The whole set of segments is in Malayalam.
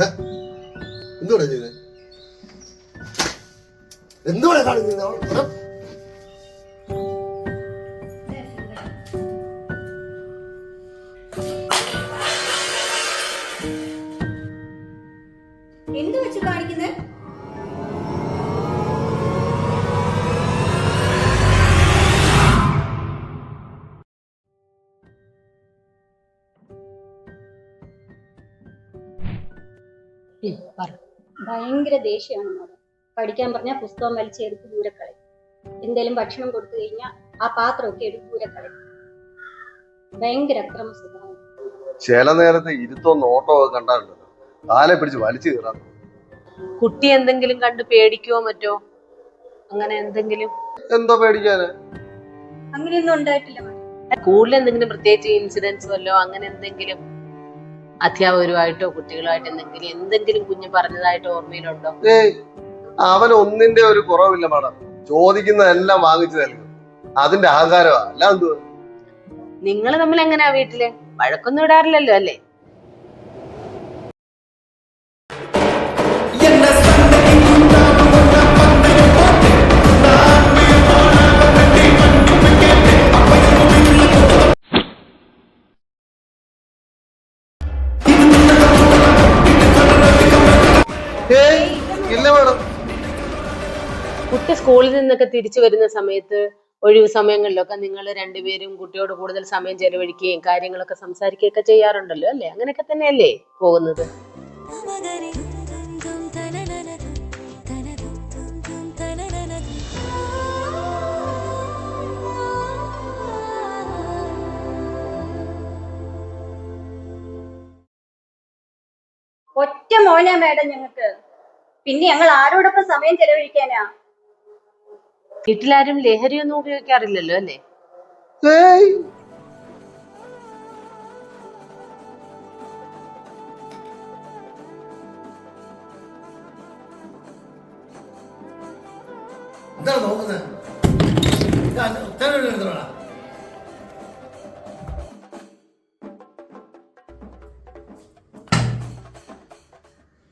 എന്തുകൂടെ ചെയ്തേ? എന്തുകൂടെ കാണിക്കുന്നത്? എന്ത് വെച്ച് കാണിക്കുന്നത്? ഭയങ്കര ദേഷ്യമാണ് മാഡം. പഠിക്കാൻ പറഞ്ഞാൽ പുസ്തകം വലിച്ചെടുത്ത് ദൂരക്കളി. എന്തേലും ഭക്ഷണം കൊടുത്തു കഴിഞ്ഞാൽ ആ പാത്രമൊക്കെ എടുത്ത് ദൂരക്കളി. ഭയങ്കര അക്രമ സ്വഭാവം. ചില നേരത്തെ ഇരുത്തം നോട്ടോ കണ്ടാണല്ലോ കാലെ പിടിച്ച് വലിച്ചു കയറാൻ. കുട്ടി എന്തെങ്കിലും കണ്ട് പേടിക്കോ മറ്റോ അങ്ങനെ എന്തെങ്കിലും? എന്തോ പേടിക്കാന്? അങ്ങനെയൊന്നും ഉണ്ടായിട്ടില്ല മാഡം. സ്കൂളിൽ എന്തെങ്കിലും പ്രത്യേകിച്ച് ഇൻസിഡൻസ് വല്ലോ അങ്ങനെ എന്തെങ്കിലും അധ്യാപകരുമായിട്ടോ കുട്ടികളുമായിട്ട് എന്തെങ്കിലും കുഞ്ഞ് പറഞ്ഞതായിട്ടോ ഓർമ്മയിലുണ്ടോ? അവൻ ഒന്നിന്റെ ഒരു കുറവില്ല മാഡം. ചോദിക്കുന്നതെല്ലാം വാങ്ങിച്ചു നൽകും. അതിന്റെ അഹങ്കാരമാ. അല്ല എന്തുവാ? നിങ്ങൾ തമ്മിൽ എങ്ങനെയാ വീട്ടില്? വഴക്കൊന്നും ഇടാറില്ലല്ലോ അല്ലേ? ഇല്ല മാഡം. കുട്ടി സ്കൂളിൽ നിന്നൊക്കെ തിരിച്ചു വരുന്ന സമയത്ത് ഒഴിവ് സമയങ്ങളിലൊക്കെ നിങ്ങൾ രണ്ടുപേരും കുട്ടിയോട് കൂടുതൽ സമയം ചെലവഴിക്കുകയും കാര്യങ്ങളൊക്കെ സംസാരിക്കുകയൊക്കെ ചെയ്യാറുണ്ടല്ലോ അല്ലേ? അങ്ങനെയൊക്കെ തന്നെയല്ലേ പോകുന്നത്? ഒറ്റ മോനാ മാഡം ഞങ്ങൾക്ക്. പിന്നെ ഞങ്ങൾ ആരോടൊപ്പം സമയം ചെലവഴിക്കാനാ? വീട്ടിലാരും ലഹരിയൊന്നും ഉപയോഗിക്കാറില്ലല്ലോ അല്ലേ? എന്താണ് നോക്കുന്നത്?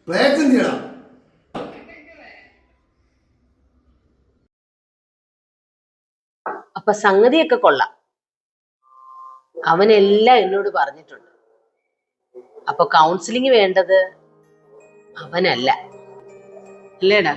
പ്ലേറ്റ് എന്ത് ചെയ്യണം? അപ്പൊ സംഗതിയൊക്കെ കൊള്ളാം. അവനെല്ലാം എന്നോട് പറഞ്ഞിട്ടുണ്ട്. അപ്പൊ കൗൺസിലിംഗ് വേണ്ടത് അവനല്ല അല്ലേടാ?